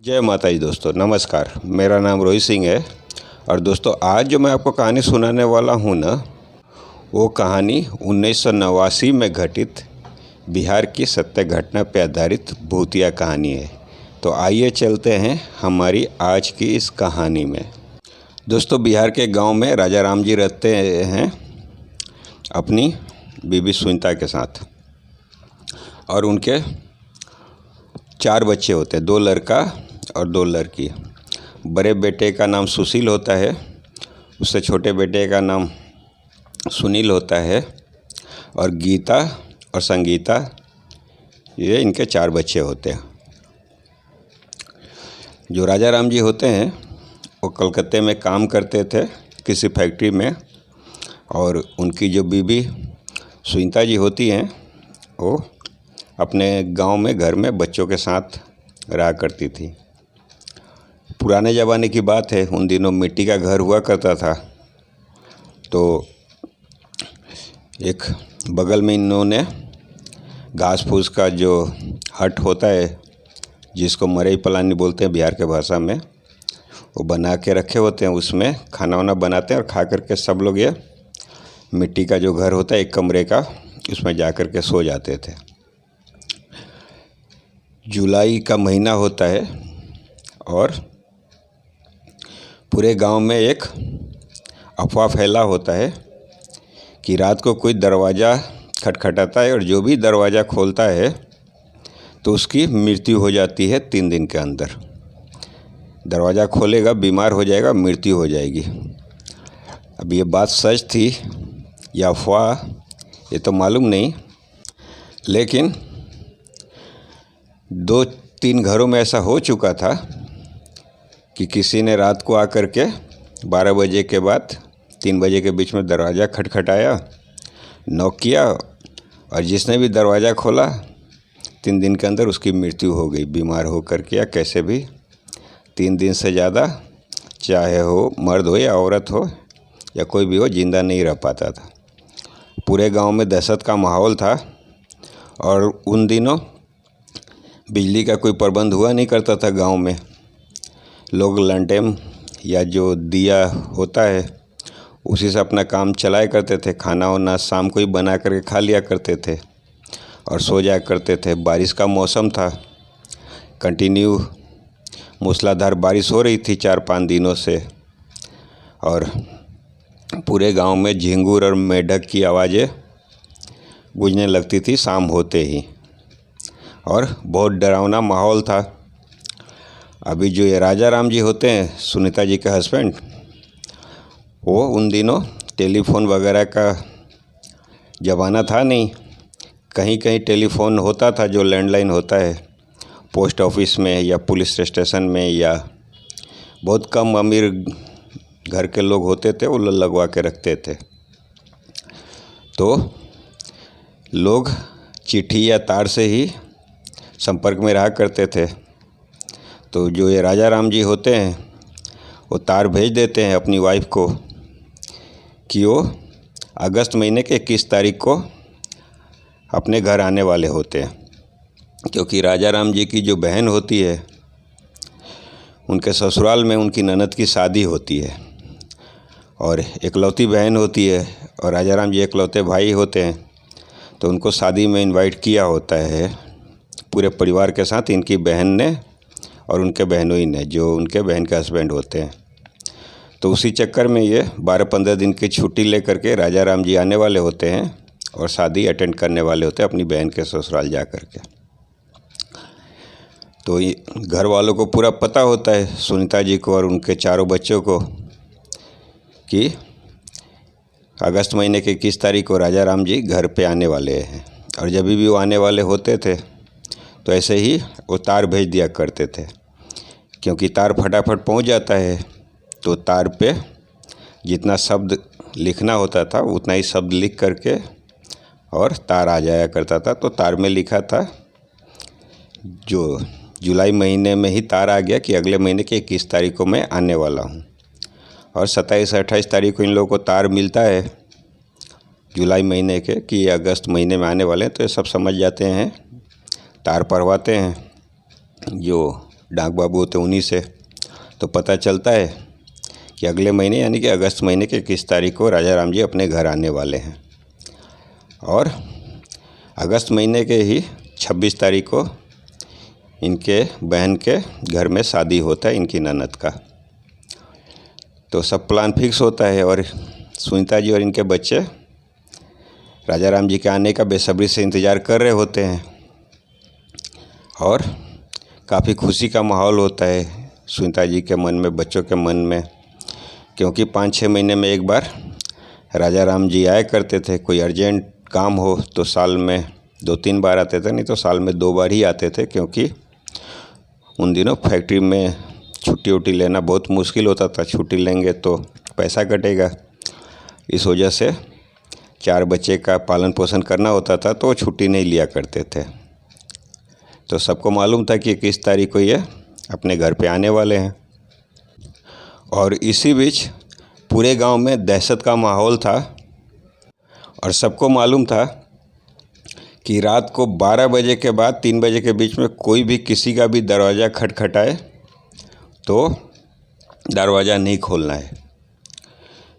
जय माता जी दोस्तों, नमस्कार। मेरा नाम रोहित सिंह है। और दोस्तों, आज जो मैं आपको कहानी सुनाने वाला हूँ ना, वो कहानी 1989 में घटित बिहार की सत्य घटना पर आधारित भूतिया कहानी है। तो आइए चलते हैं हमारी आज की इस कहानी में। दोस्तों, बिहार के गांव में राजा राम जी रहते हैं अपनी बीबी सुनीता के साथ, और उनके 4 बच्चे होते हैं, 2 लड़का और 2 लड़की। बड़े बेटे का नाम सुशील होता है, उससे छोटे बेटे का नाम सुनील होता है, और गीता और संगीता, ये इनके 4 बच्चे होते हैं। जो राजा राम जी होते हैं वो कलकत्ते में काम करते थे किसी फैक्ट्री में, और उनकी जो बीबी सुनीता जी होती हैं वो अपने गांव में घर में बच्चों के साथ रहा करती थी। पुराने ज़माने की बात है, उन दिनों मिट्टी का घर हुआ करता था। तो एक बगल में इन्होंने घास फूस का जो हट होता है, जिसको मरई पलानी बोलते हैं बिहार के भाषा में, वो बना के रखे होते हैं। उसमें खाना वाना बनाते हैं और खा करके सब लोग ये मिट्टी का जो घर होता है एक कमरे का, उसमें जा कर के सो जाते थे। जुलाई का महीना होता है और पूरे गांव में एक अफवाह फैला होता है कि रात को कोई दरवाज़ा खटखटाता है, और जो भी दरवाज़ा खोलता है तो उसकी मृत्यु हो जाती है 3 दिन के अंदर। दरवाज़ा खोलेगा, बीमार हो जाएगा, मृत्यु हो जाएगी। अब ये बात सच थी या अफवाह, ये तो मालूम नहीं, लेकिन 2-3 घरों में ऐसा हो चुका था कि किसी ने रात को आकर के 12 बजे के बाद 3 बजे के बीच में दरवाज़ा खटखटाया, नॉक किया, और जिसने भी दरवाज़ा खोला 3 दिन के अंदर उसकी मृत्यु हो गई, बीमार हो कर के या कैसे भी। 3 दिन से ज़्यादा, चाहे हो मर्द हो या औरत हो या कोई भी हो, जिंदा नहीं रह पाता था। पूरे गांव में दहशत का माहौल था, और उन दिनों बिजली का कोई प्रबंध हुआ नहीं करता था गांव में। लोग लैंटर्न या जो दिया होता है उसी से अपना काम चलाया करते थे। खाना वाना शाम को ही बना करके खा लिया करते थे और सो जाया करते थे। बारिश का मौसम था, कंटिन्यू मूसलाधार बारिश हो रही थी 4-5 दिनों से, और पूरे गांव में झिंगुर और मेढक की आवाज़ें गूंजने लगती थी शाम होते ही, और बहुत डरावना माहौल था। अभी जो ये राजा राम जी होते हैं, सुनीता जी के हस्बैंड, वो उन दिनों टेलीफोन वगैरह का ज़माना था नहीं। कहीं कहीं टेलीफोन होता था, जो लैंडलाइन होता है, पोस्ट ऑफिस में या पुलिस स्टेशन में, या बहुत कम अमीर घर के लोग होते थे वो लगवा के रखते थे। तो लोग चिट्ठी या तार से ही संपर्क में रहा करते थे। तो जो ये राजा राम जी होते हैं वो तार भेज देते हैं अपनी वाइफ को कि वो अगस्त महीने के 21 तारीख को अपने घर आने वाले होते हैं, क्योंकि राजा राम जी की जो बहन होती है उनके ससुराल में उनकी ननद की शादी होती है, और इकलौती बहन होती है, और राजा राम जी इकलौते भाई होते हैं। तो उनको शादी में इनवाइट किया होता है पूरे परिवार के साथ, इनकी बहन ने और उनके बहनोई ने, जो उनके बहन के हस्बैंड होते हैं। तो उसी चक्कर में ये 12-15 दिन की छुट्टी लेकर के राजा राम जी आने वाले होते हैं और शादी अटेंड करने वाले होते हैं अपनी बहन के ससुराल जा कर के। तो घर वालों को पूरा पता होता है, सुनीता जी को और उनके 4 बच्चों को, कि अगस्त महीने के 21 तारीख को राजा राम जी घर पे आने वाले हैं। और जब भी वो आने वाले होते थे तो ऐसे ही वो तार भेज दिया करते थे, क्योंकि तार फटाफट पहुंच जाता है। तो तार पे जितना शब्द लिखना होता था उतना ही शब्द लिख करके और तार आ जाया करता था। तो तार में लिखा था, जो जुलाई महीने में ही तार आ गया कि अगले महीने के 21 तारीख को मैं आने वाला हूँ। और 27-28 तारीख को इन लोगों को तार मिलता है जुलाई महीने के कि ये अगस्त महीने में आने वाले हैं। तो ये सब समझ जाते हैं, तार पढ़वाते हैं। जो डाक बाबू होते उन्हीं से, तो पता चलता है कि अगले महीने यानी कि अगस्त महीने के 21 तारीख को राजा राम जी अपने घर आने वाले हैं। और अगस्त महीने के ही 26 तारीख को इनके बहन के घर में शादी होता है, इनकी ननद का। तो सब प्लान फिक्स होता है और सुनीता जी और इनके बच्चे राजा राम जी के आने का बेसब्री से इंतज़ार कर रहे होते हैं और काफ़ी खुशी का माहौल होता है सुनीता जी के मन में, बच्चों के मन में, क्योंकि 5-6 महीने में एक बार राजा राम जी आया करते थे। कोई अर्जेंट काम हो तो साल में 2-3 बार आते थे, नहीं तो साल में 2 बार ही आते थे, क्योंकि उन दिनों फैक्ट्री में छुट्टी उट्टी लेना बहुत मुश्किल होता था। छुट्टी लेंगे तो पैसा कटेगा, इस वजह से 4 बच्चे का पालन पोषण करना होता था, तो छुट्टी नहीं लिया करते थे। तो सबको मालूम था कि 21 तारीख को ये अपने घर पे आने वाले हैं। और इसी बीच पूरे गांव में दहशत का माहौल था और सबको मालूम था कि रात को 12 बजे के बाद 3 बजे के बीच में कोई भी किसी का भी दरवाज़ा खटखटाए तो दरवाज़ा नहीं खोलना है।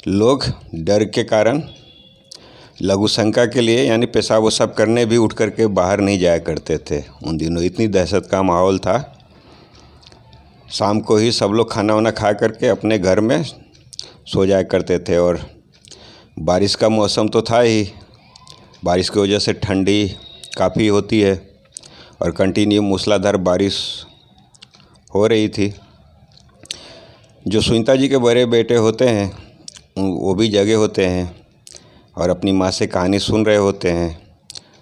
लोग डर के कारण लघु शंका के लिए यानी पेशाब वसाब करने भी उठ करके बाहर नहीं जाया करते थे। उन दिनों इतनी दहशत का माहौल था। शाम को ही सब लोग खाना वाना खा करके अपने घर में सो जाया करते थे। और बारिश का मौसम तो था ही, बारिश की वजह से ठंडी काफ़ी होती है और कंटिन्यू मूसलाधार बारिश हो रही थी। जो सुनीता जी के बड़े बेटे होते हैं वो भी जगे होते हैं और अपनी माँ से कहानी सुन रहे होते हैं।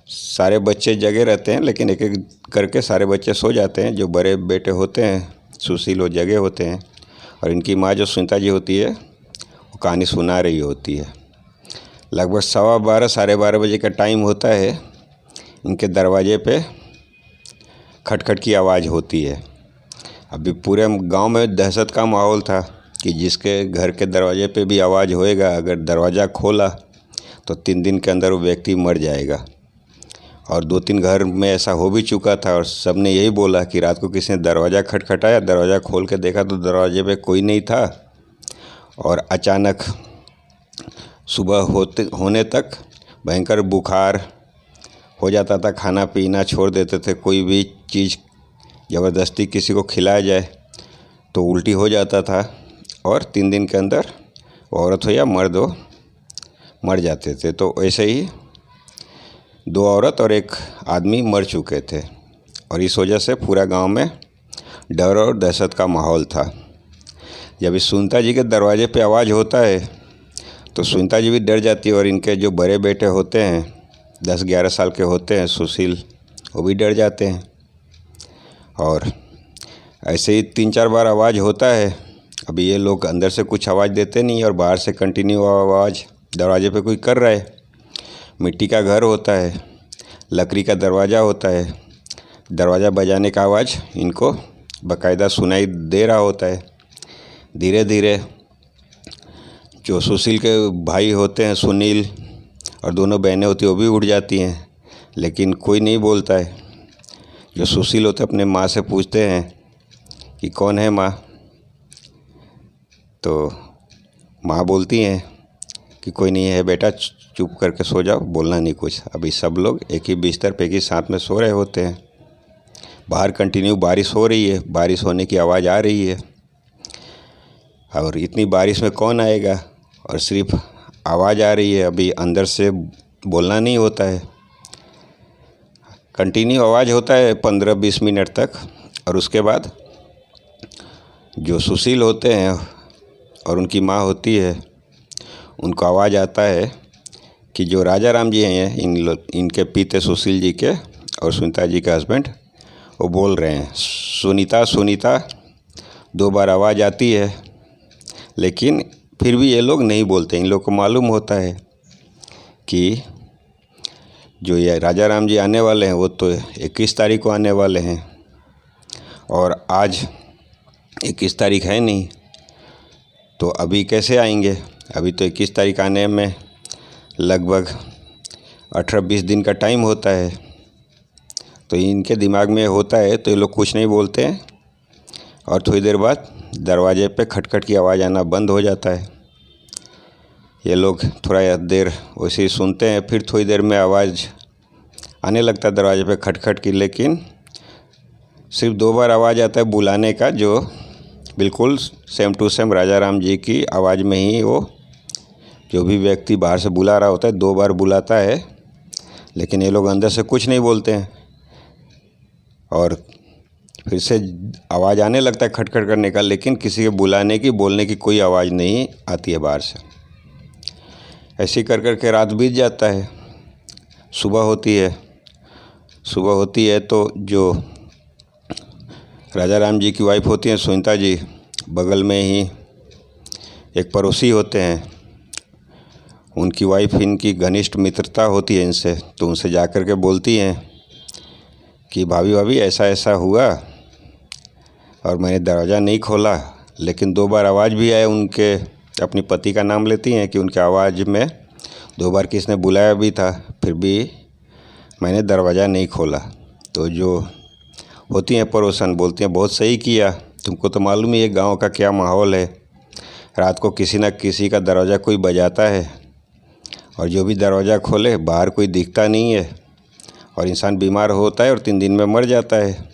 सारे बच्चे जगे रहते हैं, लेकिन एक एक करके सारे बच्चे सो जाते हैं। जो बड़े बेटे होते हैं सुशील वो जगे होते हैं और इनकी माँ जो सुनीता जी होती है वो कहानी सुना रही होती है। लगभग 12:15 साढ़े 12 बजे का टाइम होता है। इनके दरवाजे पे खटखट की आवाज़ होती है। अभी पूरे गांव में दहशत का माहौल था कि जिसके घर के दरवाजे पे भी आवाज़ होएगा, अगर दरवाज़ा खोला तो 3 दिन के अंदर वो व्यक्ति मर जाएगा। और 2-3 घर में ऐसा हो भी चुका था और सब ने यही बोला कि रात को किसी ने दरवाज़ा खटखटाया, दरवाज़ा खोल के देखा तो दरवाजे पे कोई नहीं था। और अचानक सुबह होने तक भयंकर बुखार हो जाता था, खाना पीना छोड़ देते थे। कोई भी चीज़ ज़बरदस्ती किसी को खिलाया जाए तो उल्टी हो जाता था और 3 दिन के अंदर औरत हो या मर्द हो मर जाते थे। तो ऐसे ही 2 औरत और 1 आदमी मर चुके थे और इस वजह से पूरा गांव में डर और दहशत का माहौल था। जब इस सुनीता जी के दरवाजे पे आवाज़ होता है तो सुनीता जी भी डर जाती है और इनके जो बड़े बेटे होते हैं 10-11 साल के होते हैं सुशील, वो भी डर जाते हैं। और ऐसे ही 3-4 बार आवाज़ होता है। अभी ये लोग अंदर से कुछ आवाज़ देते नहीं और बाहर से कंटिन्यू आवाज़ दरवाजे पे कोई कर रहा है। मिट्टी का घर होता है, लकड़ी का दरवाज़ा होता है, दरवाज़ा बजाने का आवाज़ इनको बाकायदा सुनाई दे रहा होता है। धीरे धीरे जो सुशील के भाई होते हैं सुनील और दोनों बहनें होती हैं वो भी उठ जाती हैं, लेकिन कोई नहीं बोलता है। जो सुशील होते अपने माँ से पूछते हैं कि कौन है माँ, तो माँ बोलती हैं कि कोई नहीं है बेटा, चुप करके सो जाओ, बोलना नहीं कुछ। अभी सब लोग एक ही बिस्तर पे एक ही साथ में सो रहे होते हैं। बाहर कंटिन्यू बारिश हो रही है, बारिश होने की आवाज़ आ रही है और इतनी बारिश में कौन आएगा और सिर्फ आवाज़ आ रही है। अभी अंदर से बोलना नहीं होता है, कंटिन्यू आवाज़ होता है 15-20 मिनट तक। और उसके बाद जो सुशील होते हैं और उनकी माँ होती है उनको आवाज़ आता है कि जो राजा राम जी हैं इनके पीते सुशील जी के और सुनीता जी के हस्बैंड वो बोल रहे हैं सुनीता सुनीता। 2 बार आवाज़ आती है लेकिन फिर भी ये लोग नहीं बोलते। इन लोग को मालूम होता है कि जो ये राजा राम जी आने वाले हैं वो तो 21 तारीख को आने वाले हैं और आज 21 तारीख है नहीं, तो अभी कैसे आएंगे। अभी तो 21 तारीख आने में लगभग 18-20 दिन का टाइम होता है। तो इनके दिमाग में होता है तो ये लोग कुछ नहीं बोलते हैं और थोड़ी देर बाद दरवाजे पे खटखट की आवाज़ आना बंद हो जाता है। ये लोग थोड़ा देर वैसे ही सुनते हैं, फिर थोड़ी देर में आवाज़ आने लगता है दरवाजे पे खटखट की, लेकिन सिर्फ 2 बार आवाज़ आता है बुलाने का, जो बिल्कुल सेम टू सेम राजा राम जी की आवाज़ में ही वो जो भी व्यक्ति बाहर से बुला रहा होता है 2 बार बुलाता है, लेकिन ये लोग अंदर से कुछ नहीं बोलते हैं। और फिर से आवाज़ आने लगता है खटखट करने का, लेकिन किसी के बुलाने की बोलने की कोई आवाज़ नहीं आती है बाहर से। ऐसे कर कर के रात बीत जाता है। सुबह होती है तो जो राजा राम जी की वाइफ होती हैं सुनीता जी, बगल में ही एक पड़ोसी होते हैं, उनकी वाइफ इनकी घनिष्ठ मित्रता होती है इनसे, तो उनसे जा कर के बोलती हैं कि भाभी ऐसा ऐसा हुआ और मैंने दरवाज़ा नहीं खोला, लेकिन 2 बार आवाज़ भी आया उनके, अपनी पति का नाम लेती हैं कि उनके आवाज़ में 2 बार किसने बुलाया भी था, फिर भी मैंने दरवाज़ा नहीं खोला। तो जो होती हैं पड़ोसन बोलती हैं बहुत सही किया, तुमको तो मालूम ही है गाँव का क्या माहौल है, रात को किसी न किसी का दरवाज़ा कोई बजाता है और जो भी दरवाज़ा खोले बाहर कोई दिखता नहीं है और इंसान बीमार होता है और 3 दिन में मर जाता है।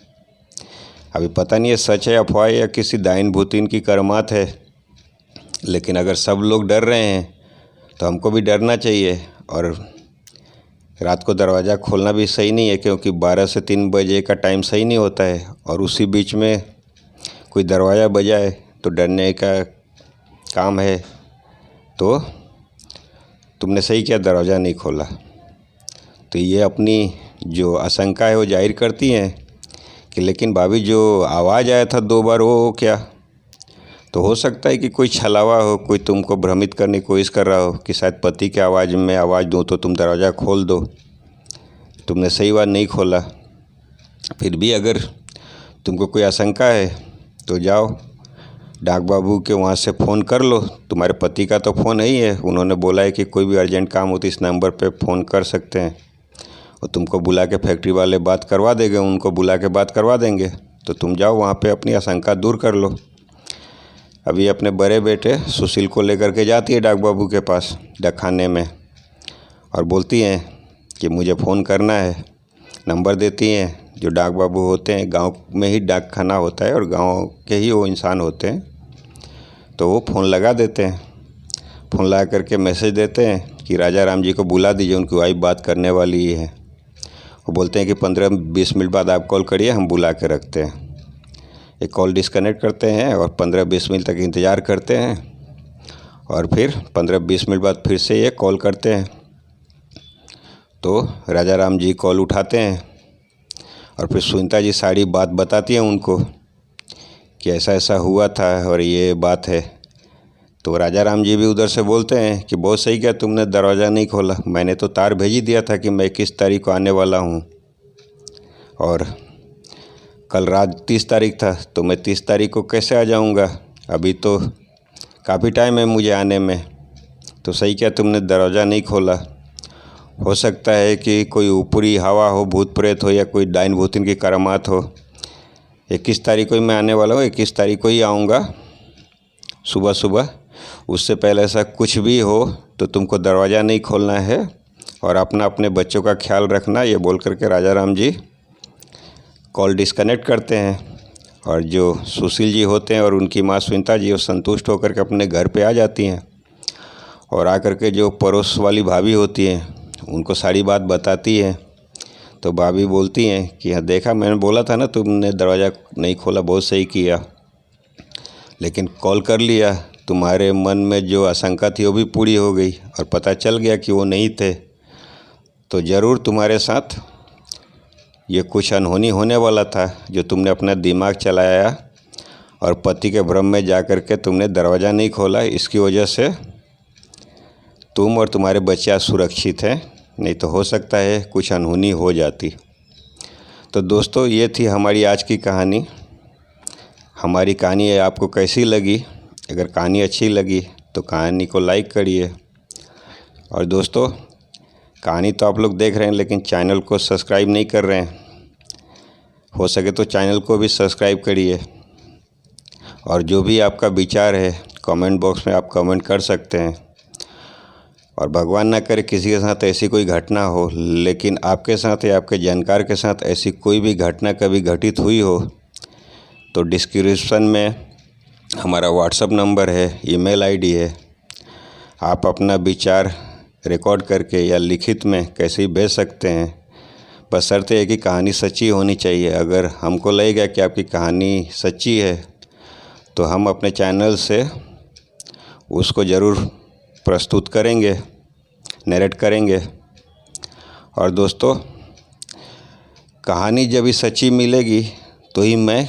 अभी पता नहीं है सच है अफवाह या किसी डाइन भूतिन की करामात है, लेकिन अगर सब लोग डर रहे हैं तो हमको भी डरना चाहिए। और रात को दरवाज़ा खोलना भी सही नहीं है, क्योंकि 12 से 3 बजे का टाइम सही नहीं होता है, और उसी बीच में कोई दरवाज़ा बजाए तो डरने का काम है। तो तुमने सही किया, दरवाज़ा नहीं खोला। तो ये अपनी जो आशंका है वो जाहिर करती हैं कि लेकिन भाभी जो आवाज़ आया था 2 बार वो क्या, तो हो सकता है कि कोई छलावा हो, कोई तुमको भ्रमित करने की कोशिश कर रहा हो कि शायद पति के आवाज़ में आवाज़ दूँ तो तुम दरवाज़ा खोल दो, तुमने सही बात नहीं खोला। फिर भी अगर तुमको कोई आशंका है तो जाओ डाक बाबू के वहाँ से फ़ोन कर लो, तुम्हारे पति का तो फ़ोन ही है, उन्होंने बोला है कि कोई भी अर्जेंट काम हो तो इस नंबर पे फ़ोन कर सकते हैं और तुमको बुला के फैक्ट्री वाले बात करवा देंगे, उनको बुला के बात करवा देंगे। तो तुम जाओ वहाँ पे अपनी आशंका दूर कर लो। अभी अपने बड़े बेटे सुशील को लेकर के जाती है डाक बाबू के पास डाकखाने में और बोलती हैं कि मुझे फ़ोन करना है। नंबर देती हैं, जो डाक बाबू होते हैं गांव में ही डाक खाना होता है और गांव के ही वो इंसान होते हैं, तो वो फ़ोन लगा देते हैं। फ़ोन लगा करके मैसेज देते हैं कि राजा राम जी को बुला दीजिए, उनकी वाइफ बात करने वाली ही है। वो बोलते हैं कि 15-20 मिनट बाद आप कॉल करिए, हम बुला के रखते हैं। एक कॉल डिस्कनेक्ट करते हैं और 15-20 मिनट तक इंतज़ार करते हैं और फिर 15-20 मिनट बाद फिर से ये कॉल करते हैं। तो राजा राम जी कॉल उठाते हैं और फिर सुनीता जी सारी बात बताती हैं उनको कि ऐसा ऐसा हुआ था और ये बात है। तो राजा राम जी भी उधर से बोलते हैं कि बहुत सही किया तुमने दरवाज़ा नहीं खोला, मैंने तो तार भेज ही दिया था कि मैं 21 तारीख को आने वाला हूँ और कल रात 30 तारीख था, तो मैं 30 तारीख को कैसे आ जाऊँगा, अभी तो काफ़ी टाइम है मुझे आने में। तो सही किया तुमने दरवाज़ा नहीं खोला। हो सकता है कि कोई ऊपरी हवा हो, भूत प्रेत हो या कोई डाइन भूतिन की करामात हो। 21 तारीख को ही मैं आने वाला हूँ, 21 तारीख को ही आऊँगा सुबह सुबह। उससे पहले ऐसा कुछ भी हो तो तुमको दरवाज़ा नहीं खोलना है और अपने बच्चों का ख्याल रखना। ये बोल करके राजा राम जी कॉल डिस्कनेक्ट करते हैं और जो सुशील जी होते हैं और उनकी माँ सुनीता जी वो संतुष्ट होकर के अपने घर पे आ जाती हैं और आकर के जो पड़ोस वाली भाभी होती हैं उनको सारी बात बताती है। तो भाभी बोलती हैं कि हाँ देखा, मैंने बोला था ना तुमने दरवाज़ा नहीं खोला, बहुत सही किया, लेकिन कॉल कर लिया, तुम्हारे मन में जो आशंका थी वो भी पूरी हो गई और पता चल गया कि वो नहीं थे। तो ज़रूर तुम्हारे साथ ये कुछ अनहोनी होने वाला था, जो तुमने अपना दिमाग चलाया और पति के भ्रम में जा कर के तुमने दरवाज़ा नहीं खोला, इसकी वजह से तुम और तुम्हारे बच्चे सुरक्षित हैं, नहीं तो हो सकता है कुछ अनहोनी हो जाती। तो दोस्तों ये थी हमारी आज की कहानी। हमारी कहानी आपको कैसी लगी? अगर कहानी अच्छी लगी तो कहानी को लाइक करिए। और दोस्तों कहानी तो आप लोग देख रहे हैं लेकिन चैनल को सब्सक्राइब नहीं कर रहे हैं, हो सके तो चैनल को भी सब्सक्राइब करिए। और जो भी आपका विचार है कमेंट बॉक्स में आप कमेंट कर सकते हैं। और भगवान ना करे किसी के साथ ऐसी कोई घटना हो, लेकिन आपके साथ या आपके जानकार के साथ ऐसी कोई भी घटना कभी घटित हुई हो तो डिस्क्रिप्शन में हमारा व्हाट्सएप नंबर है, ईमेल आईडी है। आप अपना विचार रिकॉर्ड करके या लिखित में कैसे ही भेज सकते हैं। बशर्ते है कि कहानी सच्ची होनी चाहिए। अगर हमको लगेगा कि आपकी कहानी सच्ची है तो हम अपने चैनल से उसको ज़रूर प्रस्तुत करेंगे, नरेट करेंगे। और दोस्तों, कहानी जब भी सच्ची मिलेगी तो ही मैं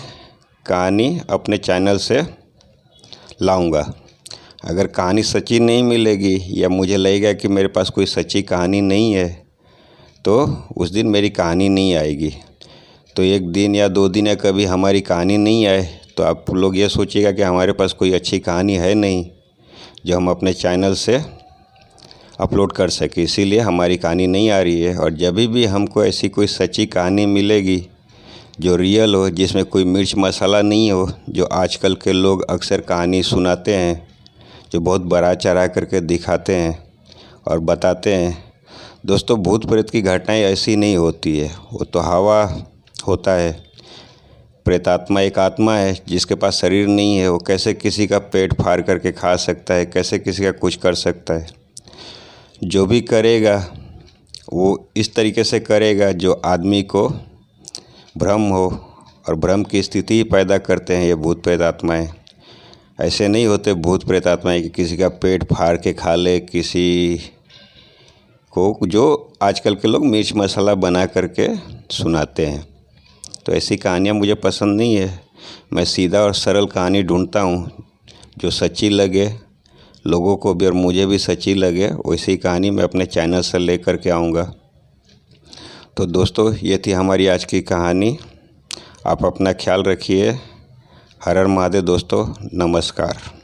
कहानी अपने चैनल से लाऊंगा। अगर कहानी सच्ची नहीं मिलेगी या मुझे लगेगा कि मेरे पास कोई सच्ची कहानी नहीं है तो उस दिन मेरी कहानी नहीं आएगी। तो एक दिन या 2 दिन या कभी हमारी कहानी नहीं आए तो आप लोग ये सोचिएगा कि हमारे पास कोई अच्छी कहानी है नहीं जो हम अपने चैनल से अपलोड कर सके, इसीलिए हमारी कहानी नहीं आ रही है। और जब भी हमको ऐसी कोई सच्ची कहानी मिलेगी जो रियल हो, जिसमें कोई मिर्च मसाला नहीं हो, जो आजकल के लोग अक्सर कहानी सुनाते हैं, जो बहुत बड़ा चढ़ा करके दिखाते हैं और बताते हैं। दोस्तों, भूत प्रेत की घटनाएं ऐसी नहीं होती है, वो तो हवा होता है। प्रेतात्मा एक आत्मा है जिसके पास शरीर नहीं है। वो कैसे किसी का पेट फाड़ करके खा सकता है, कैसे किसी का कुछ कर सकता है। जो भी करेगा वो इस तरीके से करेगा जो आदमी को भ्रम हो, और भ्रम की स्थिति पैदा करते हैं ये भूत प्रेत आत्माएँ। ऐसे नहीं होते भूत प्रेत आत्माएँ कि किसी का पेट फाड़ के खा ले, किसी को जो आजकल के लोग मिर्च मसाला बना करके सुनाते हैं। तो ऐसी कहानियाँ मुझे पसंद नहीं है। मैं सीधा और सरल कहानी ढूंढता हूँ जो सच्ची लगे लोगों को भी और मुझे भी सच्ची लगे। वैसी कहानी मैं अपने चैनल से लेकर के आऊँगा। तो दोस्तों, ये थी हमारी आज की कहानी। आप अपना ख्याल रखिए। हर हर महादेव दोस्तों, नमस्कार।